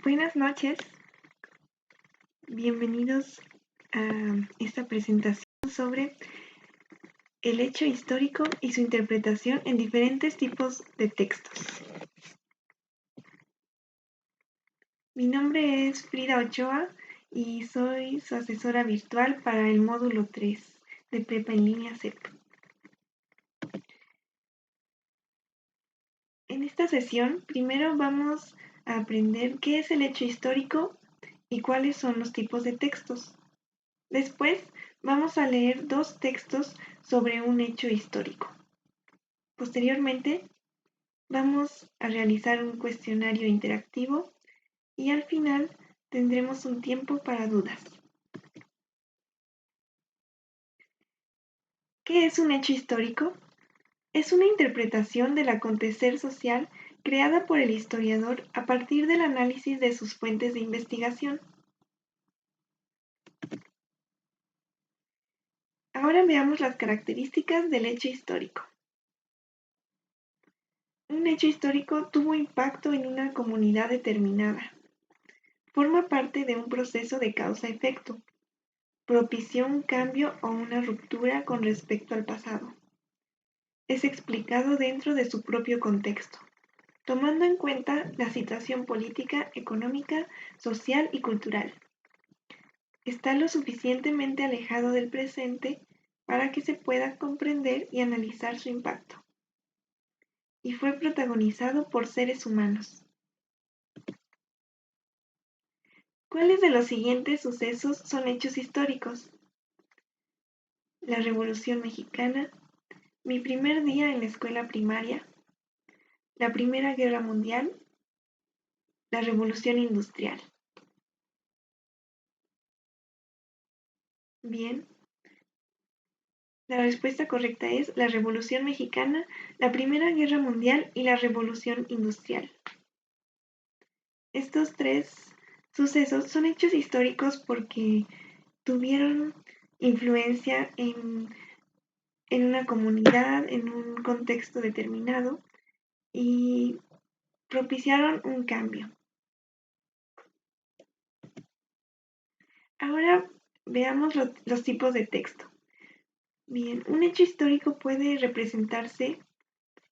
Buenas noches, bienvenidos a esta presentación sobre el hecho histórico y su interpretación en diferentes tipos de textos. Mi nombre es Frida Ochoa y soy su asesora virtual para el módulo 3 de Prepa en línea CEP. En esta sesión, primero vamos a aprender qué es el hecho histórico y cuáles son los tipos de textos. Después vamos a leer dos textos sobre un hecho histórico. Posteriormente, vamos a realizar un cuestionario interactivo y al final tendremos un tiempo para dudas. ¿Qué es un hecho histórico? Es una interpretación del acontecer social creada por el historiador a partir del análisis de sus fuentes de investigación. Ahora veamos las características del hecho histórico. Un hecho histórico tuvo impacto en una comunidad determinada. Forma parte de un proceso de causa-efecto. Propició un cambio o una ruptura con respecto al pasado. Es explicado dentro de su propio contexto, tomando en cuenta la situación política, económica, social y cultural. Está lo suficientemente alejado del presente para que se pueda comprender y analizar su impacto. Y fue protagonizado por seres humanos. ¿Cuáles de los siguientes sucesos son hechos históricos? La Revolución Mexicana, mi primer día en la escuela primaria, la Primera Guerra Mundial, la Revolución Industrial. Bien, la respuesta correcta es la Revolución Mexicana, la Primera Guerra Mundial y la Revolución Industrial. Estos tres sucesos son hechos históricos porque tuvieron influencia en una comunidad, en un contexto determinado y propiciaron un cambio. Ahora veamos los tipos de texto. Bien, un hecho histórico puede representarse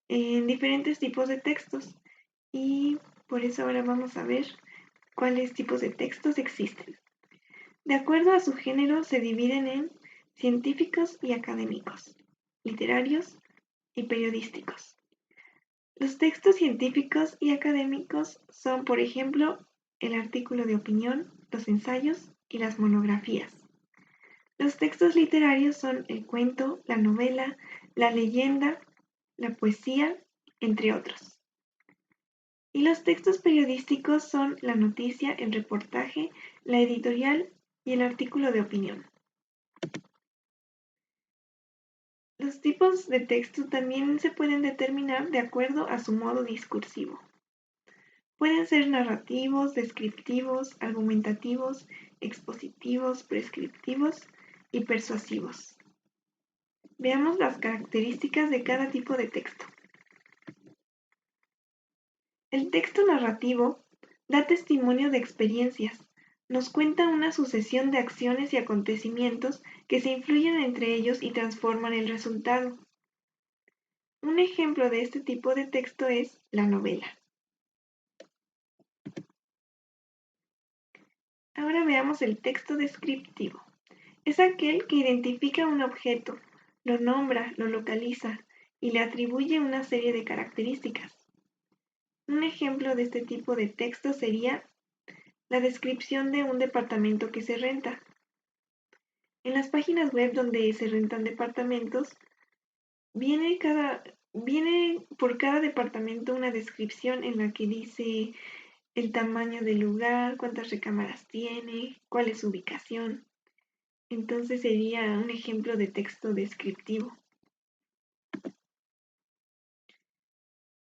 en diferentes tipos de textos y por eso ahora vamos a ver cuáles tipos de textos existen. De acuerdo a su género se dividen en científicos y académicos, literarios y periodísticos. Los textos científicos y académicos son, por ejemplo, el artículo de opinión, los ensayos y las monografías. Los textos literarios son el cuento, la novela, la leyenda, la poesía, entre otros. Y los textos periodísticos son la noticia, el reportaje, la editorial y el artículo de opinión. Los tipos de texto también se pueden determinar de acuerdo a su modo discursivo. Pueden ser narrativos, descriptivos, argumentativos, expositivos, prescriptivos y persuasivos. Veamos las características de cada tipo de texto. El texto narrativo da testimonio de experiencias, nos cuenta una sucesión de acciones y acontecimientos que se influyen entre ellos y transforman el resultado. Un ejemplo de este tipo de texto es la novela. Ahora veamos el texto descriptivo. Es aquel que identifica un objeto, lo nombra, lo localiza y le atribuye una serie de características. Un ejemplo de este tipo de texto sería la descripción de un departamento que se renta. En las páginas web donde se rentan departamentos, viene por cada departamento una descripción en la que dice el tamaño del lugar, cuántas recámaras tiene, cuál es su ubicación. Entonces sería un ejemplo de texto descriptivo.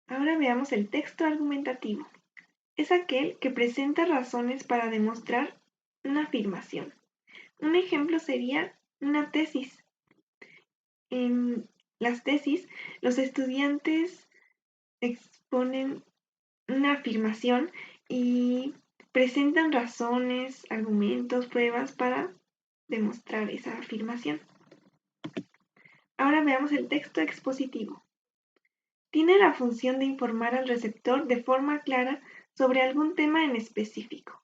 Ahora veamos el texto argumentativo. Es aquel que presenta razones para demostrar una afirmación. Un ejemplo sería una tesis. En las tesis, los estudiantes exponen una afirmación y presentan razones, argumentos, pruebas para demostrar esa afirmación. Ahora veamos el texto expositivo. Tiene la función de informar al receptor de forma clara sobre algún tema en específico.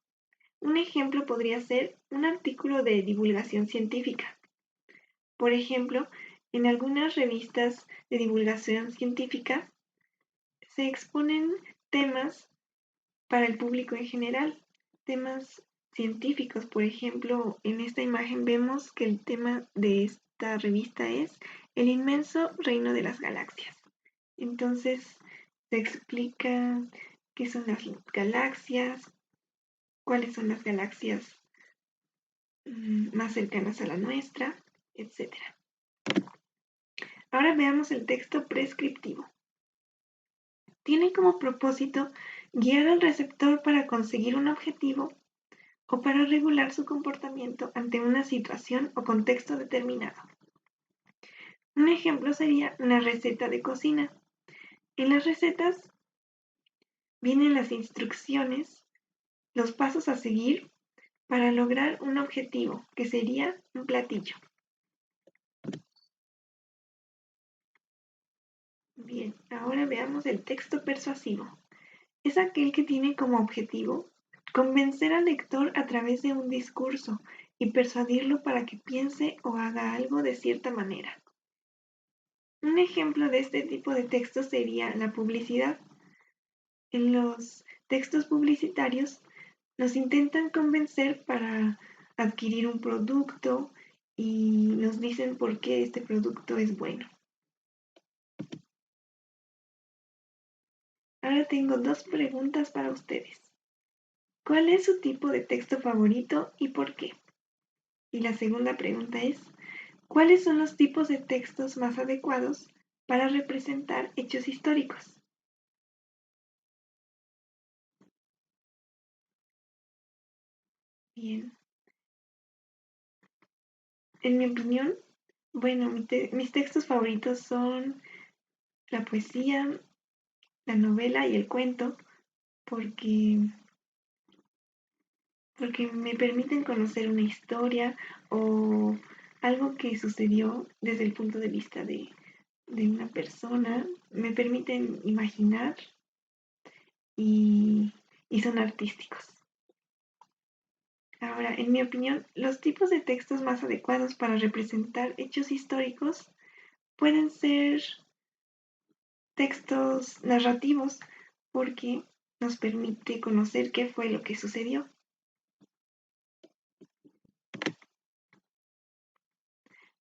Un ejemplo podría ser un artículo de divulgación científica. Por ejemplo, en algunas revistas de divulgación científica se exponen temas para el público en general, temas científicos. Por ejemplo, en esta imagen vemos que el tema de esta revista es el inmenso reino de las galaxias. Entonces, se explica qué son las galaxias, cuáles son las galaxias más cercanas a la nuestra, etc. Ahora veamos el texto prescriptivo. Tiene como propósito guiar al receptor para conseguir un objetivo o para regular su comportamiento ante una situación o contexto determinado. Un ejemplo sería una receta de cocina. En las recetas vienen las instrucciones, los pasos a seguir para lograr un objetivo, que sería un platillo. Bien, ahora veamos el texto persuasivo. Es aquel que tiene como objetivo convencer al lector a través de un discurso y persuadirlo para que piense o haga algo de cierta manera. Un ejemplo de este tipo de texto sería la publicidad. En los textos publicitarios nos intentan convencer para adquirir un producto y nos dicen por qué este producto es bueno. Ahora tengo dos preguntas para ustedes. ¿Cuál es su tipo de texto favorito y por qué? Y la segunda pregunta es, ¿cuáles son los tipos de textos más adecuados para representar hechos históricos? Bien. En mi opinión, bueno, mis textos favoritos son la poesía, la novela y el cuento, porque, porque me permiten conocer una historia o algo que sucedió desde el punto de vista de una persona, me permiten imaginar y, y son artísticos. Ahora, en mi opinión, los tipos de textos más adecuados para representar hechos históricos pueden ser textos narrativos porque nos permite conocer qué fue lo que sucedió.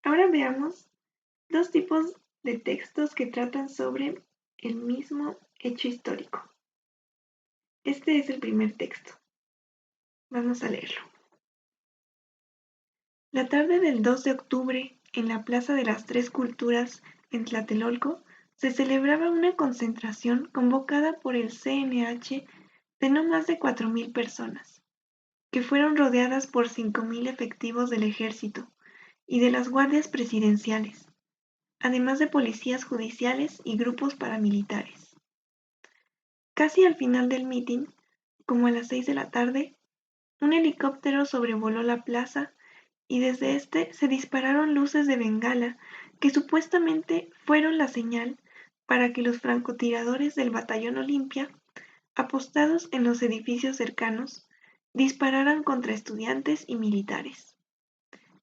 Ahora veamos dos tipos de textos que tratan sobre el mismo hecho histórico. Este es el primer texto. Vamos a leerlo. La tarde del 2 de octubre, en la Plaza de las Tres Culturas, en Tlatelolco, se celebraba una concentración convocada por el CNH de no más de 4,000 personas, que fueron rodeadas por 5,000 efectivos del ejército y de las guardias presidenciales, además de policías judiciales y grupos paramilitares. Casi al final del mitin, como a las 6 de la tarde, un helicóptero sobrevoló la plaza y desde este se dispararon luces de bengala que supuestamente fueron la señal para que los francotiradores del Batallón Olimpia, apostados en los edificios cercanos, dispararan contra estudiantes y militares.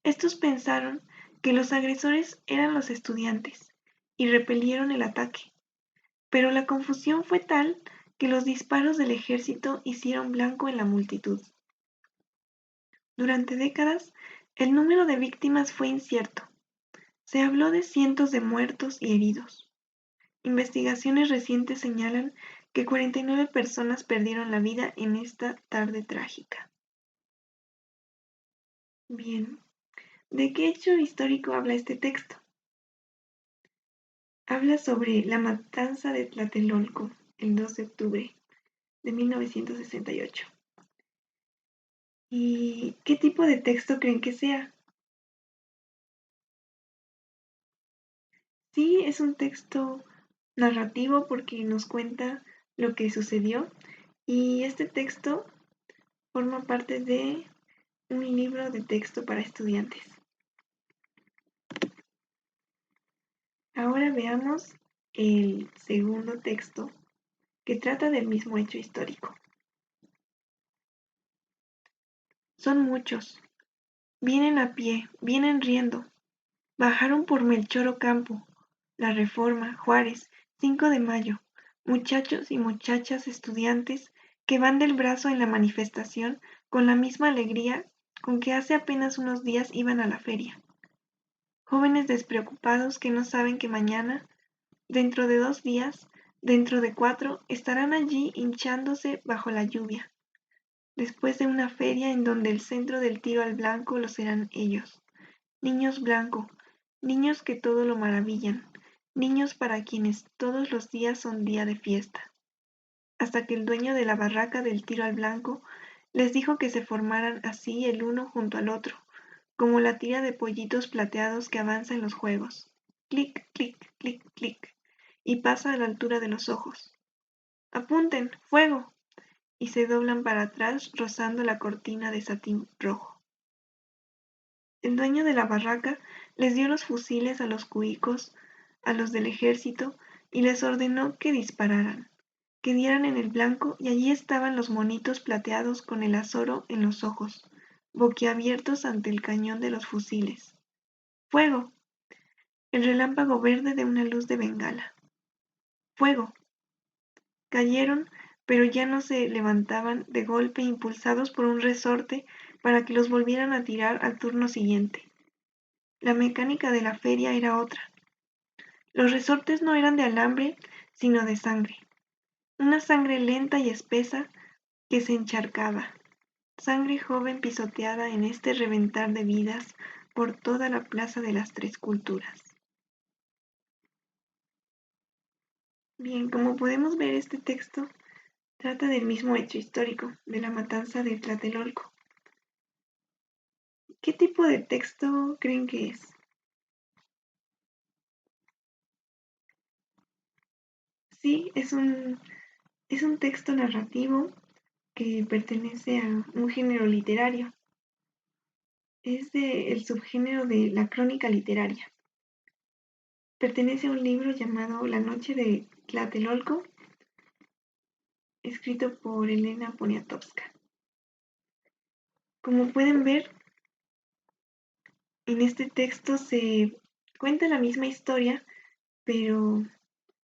Estos pensaron que los agresores eran los estudiantes y repelieron el ataque, pero la confusión fue tal que los disparos del ejército hicieron blanco en la multitud. Durante décadas, el número de víctimas fue incierto. Se habló de cientos de muertos y heridos. Investigaciones recientes señalan que 49 personas perdieron la vida en esta tarde trágica. Bien, ¿de qué hecho histórico habla este texto? Habla sobre la matanza de Tlatelolco el 2 de octubre de 1968. ¿Y qué tipo de texto creen que sea? Sí, es un texto narrativo porque nos cuenta lo que sucedió y este texto forma parte de un libro de texto para estudiantes. Ahora veamos el segundo texto que trata del mismo hecho histórico. Son muchos. Vienen a pie, vienen riendo. Bajaron por Melchor Ocampo, La Reforma, Juárez, 5 de Mayo, muchachos y muchachas estudiantes que van del brazo en la manifestación con la misma alegría con que hace apenas unos días iban a la feria. Jóvenes despreocupados que no saben que mañana, dentro de 2 días, dentro de 4, estarán allí hinchándose bajo la lluvia, después de una feria en donde el centro del tiro al blanco lo serán ellos. Niños blanco, niños que todo lo maravillan, niños para quienes todos los días son día de fiesta. Hasta que el dueño de la barraca del tiro al blanco les dijo que se formaran así el uno junto al otro, como la tira de pollitos plateados que avanza en los juegos. Clic, clic, clic, clic, y pasa a la altura de los ojos. ¡Apunten! ¡Fuego! Y se doblan para atrás rozando la cortina de satín rojo. El dueño de la barraca les dio los fusiles a los cuicos, a los del ejército, y les ordenó que dispararan, que dieran en el blanco, y allí estaban los monitos plateados con el azoro en los ojos, boquiabiertos ante el cañón de los fusiles. ¡Fuego! El relámpago verde de una luz de bengala. ¡Fuego! Cayeron, pero ya no se levantaban de golpe impulsados por un resorte para que los volvieran a tirar al turno siguiente. La mecánica de la feria era otra. Los resortes no eran de alambre, sino de sangre. Una sangre lenta y espesa que se encharcaba. Sangre joven pisoteada en este reventar de vidas por toda la plaza de las Tres Culturas. Bien, como podemos ver, este texto trata del mismo hecho histórico, de la matanza de Tlatelolco. ¿Qué tipo de texto creen que es? Sí, es un texto narrativo que pertenece a un género literario. Es el subgénero de la crónica literaria. Pertenece a un libro llamado La noche de Tlatelolco, escrito por Elena Poniatowska. Como pueden ver, en este texto se cuenta la misma historia, pero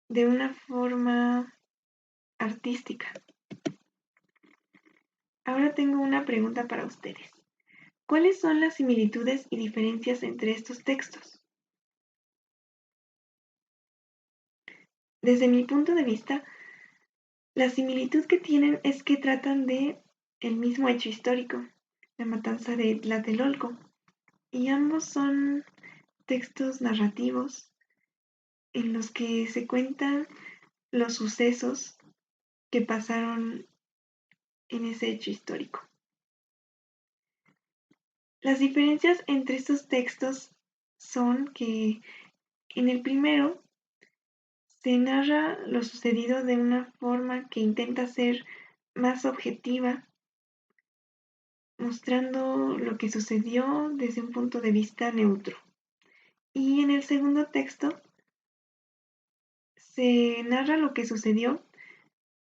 de una forma artística. Ahora tengo una pregunta para ustedes. ¿Cuáles son las similitudes y diferencias entre estos textos? Desde mi punto de vista, la similitud que tienen es que tratan de el mismo hecho histórico, la matanza de Tlatelolco, y ambos son textos narrativos en los que se cuentan los sucesos que pasaron en ese hecho histórico. Las diferencias entre estos textos son que en el primero se narra lo sucedido de una forma que intenta ser más objetiva, mostrando lo que sucedió desde un punto de vista neutro. Y en el segundo texto se narra lo que sucedió,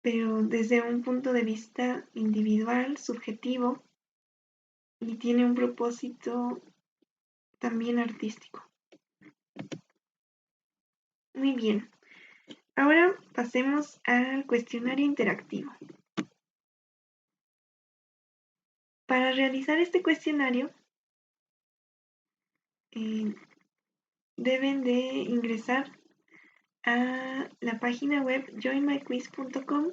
pero desde un punto de vista individual, subjetivo, y tiene un propósito también artístico. Muy bien, ahora pasemos al cuestionario interactivo. Para realizar este cuestionario, deben de ingresar a la página web joinmyquiz.com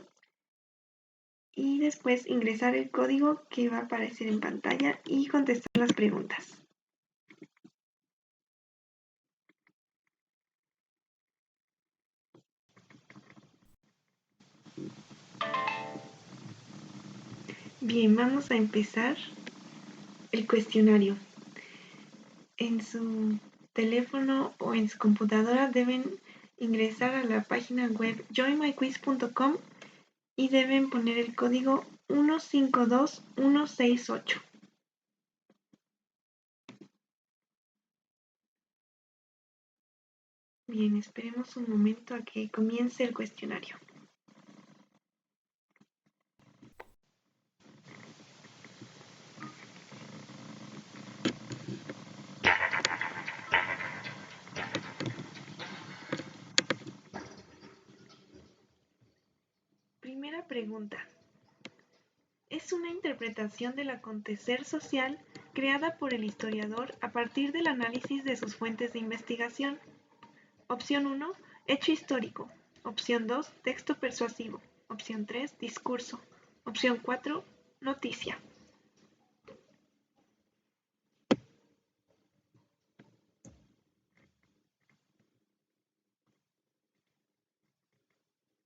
y después ingresar el código que va a aparecer en pantalla y contestar las preguntas. Bien, vamos a empezar el cuestionario. En su teléfono o en su computadora deben ingresar a la página web joinmyquiz.com y deben poner el código 152168. Bien, esperemos un momento a que comience el cuestionario. Primera pregunta. Es una interpretación del acontecer social creada por el historiador a partir del análisis de sus fuentes de investigación. Opción 1, hecho histórico. Opción 2, texto persuasivo. Opción 3, discurso. Opción 4, noticia.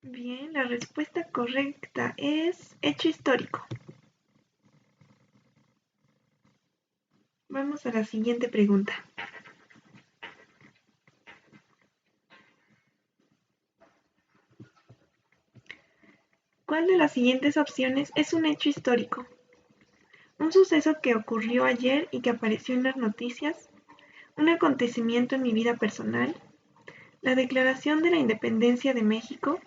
Bien, la respuesta correcta es hecho histórico. Vamos a la siguiente pregunta. ¿Cuál de las siguientes opciones es un hecho histórico? Un suceso que ocurrió ayer y que apareció en las noticias, un acontecimiento en mi vida personal, la Declaración de la Independencia de México,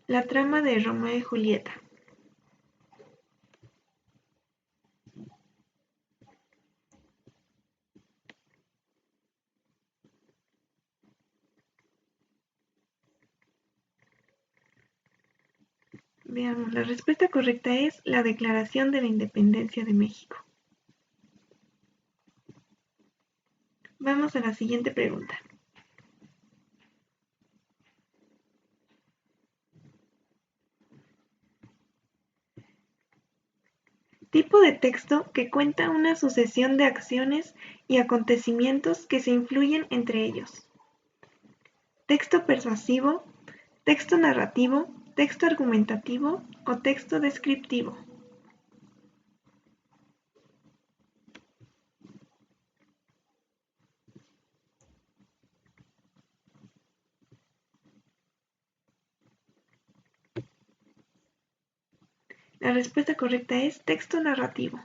la trama de Romeo y Julieta. Veamos, la respuesta correcta es la Declaración de la Independencia de México. Vamos a la siguiente pregunta. Tipo de texto que cuenta una sucesión de acciones y acontecimientos que se influyen entre ellos. Texto persuasivo, texto narrativo, texto argumentativo o texto descriptivo. La respuesta correcta es texto narrativo.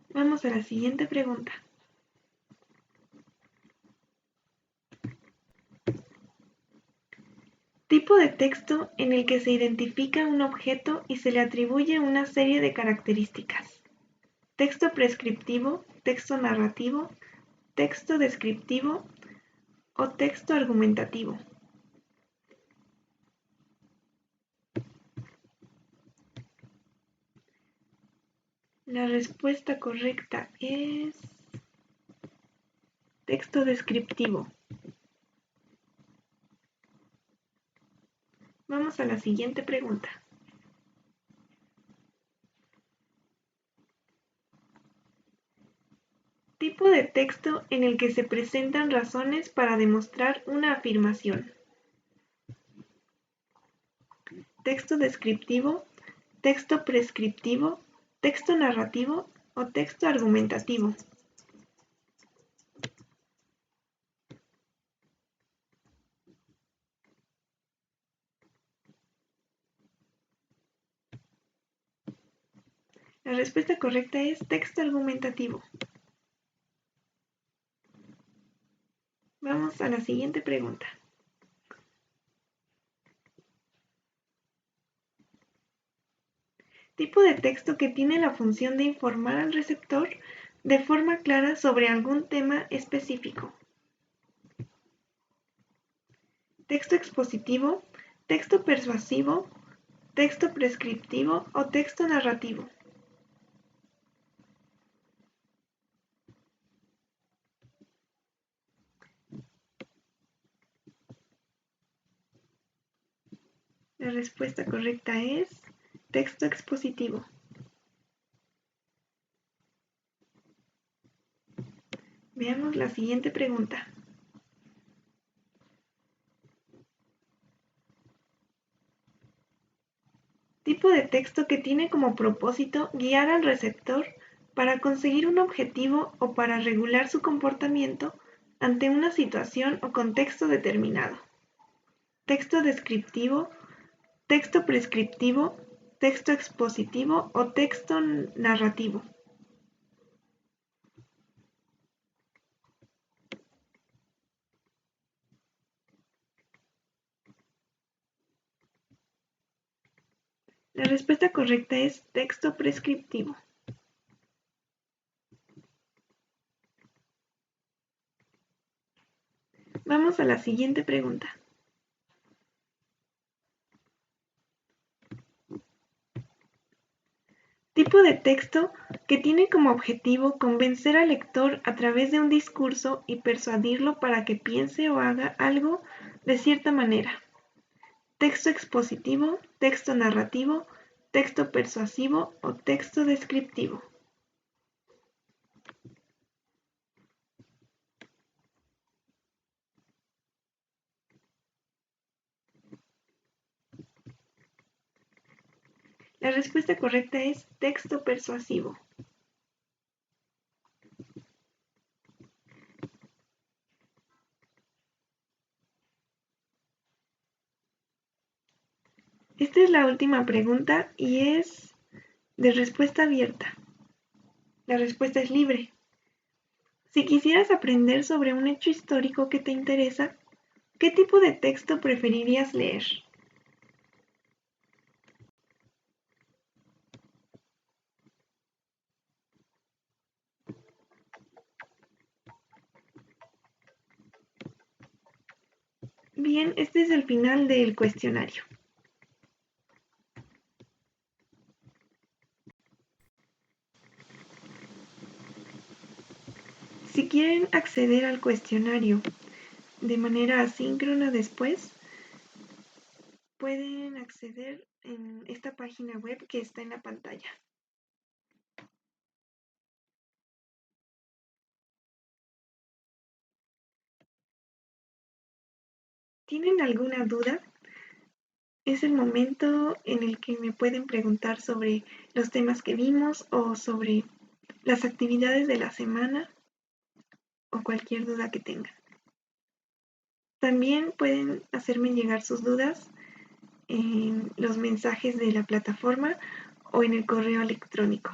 Vamos a la siguiente pregunta. Tipo de texto en el que se identifica un objeto y se le atribuye una serie de características. Texto prescriptivo, texto narrativo, texto descriptivo o texto argumentativo. La respuesta correcta es texto descriptivo. Vamos a la siguiente pregunta. Tipo de texto en el que se presentan razones para demostrar una afirmación. Texto descriptivo, texto prescriptivo, texto narrativo o texto argumentativo. La respuesta correcta es texto argumentativo. Vamos a la siguiente pregunta. Tipo de texto que tiene la función de informar al receptor de forma clara sobre algún tema específico. Texto expositivo, texto persuasivo, texto prescriptivo o texto narrativo. La respuesta correcta es texto expositivo. Veamos la siguiente pregunta. Tipo de texto que tiene como propósito guiar al receptor para conseguir un objetivo o para regular su comportamiento ante una situación o contexto determinado. Texto descriptivo, texto prescriptivo, texto expositivo o texto narrativo. La respuesta correcta es texto prescriptivo. Vamos a la siguiente pregunta. Tipo de texto que tiene como objetivo convencer al lector a través de un discurso y persuadirlo para que piense o haga algo de cierta manera. Texto expositivo, texto narrativo, texto persuasivo o texto descriptivo. La respuesta correcta es texto persuasivo. Esta es la última pregunta y es de respuesta abierta. La respuesta es libre. Si quisieras aprender sobre un hecho histórico que te interesa, ¿qué tipo de texto preferirías leer? Bien, este es el final del cuestionario. Si quieren acceder al cuestionario de manera asíncrona después, pueden acceder en esta página web que está en la pantalla. ¿Tienen alguna duda? Es el momento en el que me pueden preguntar sobre los temas que vimos o sobre las actividades de la semana o cualquier duda que tengan. También pueden hacerme llegar sus dudas en los mensajes de la plataforma o en el correo electrónico.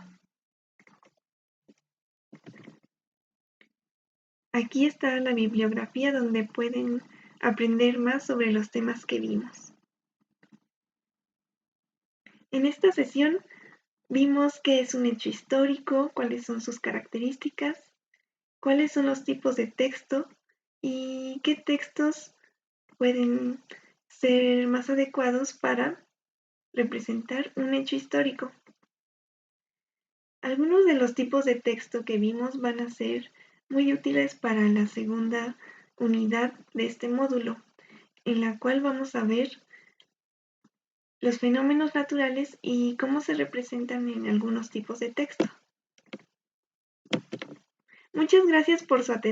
Aquí está la bibliografía donde pueden aprender más sobre los temas que vimos. En esta sesión vimos qué es un hecho histórico, cuáles son sus características, cuáles son los tipos de texto y qué textos pueden ser más adecuados para representar un hecho histórico. Algunos de los tipos de texto que vimos van a ser muy útiles para la segunda unidad de este módulo, en la cual vamos a ver los fenómenos naturales y cómo se representan en algunos tipos de texto. Muchas gracias por su atención.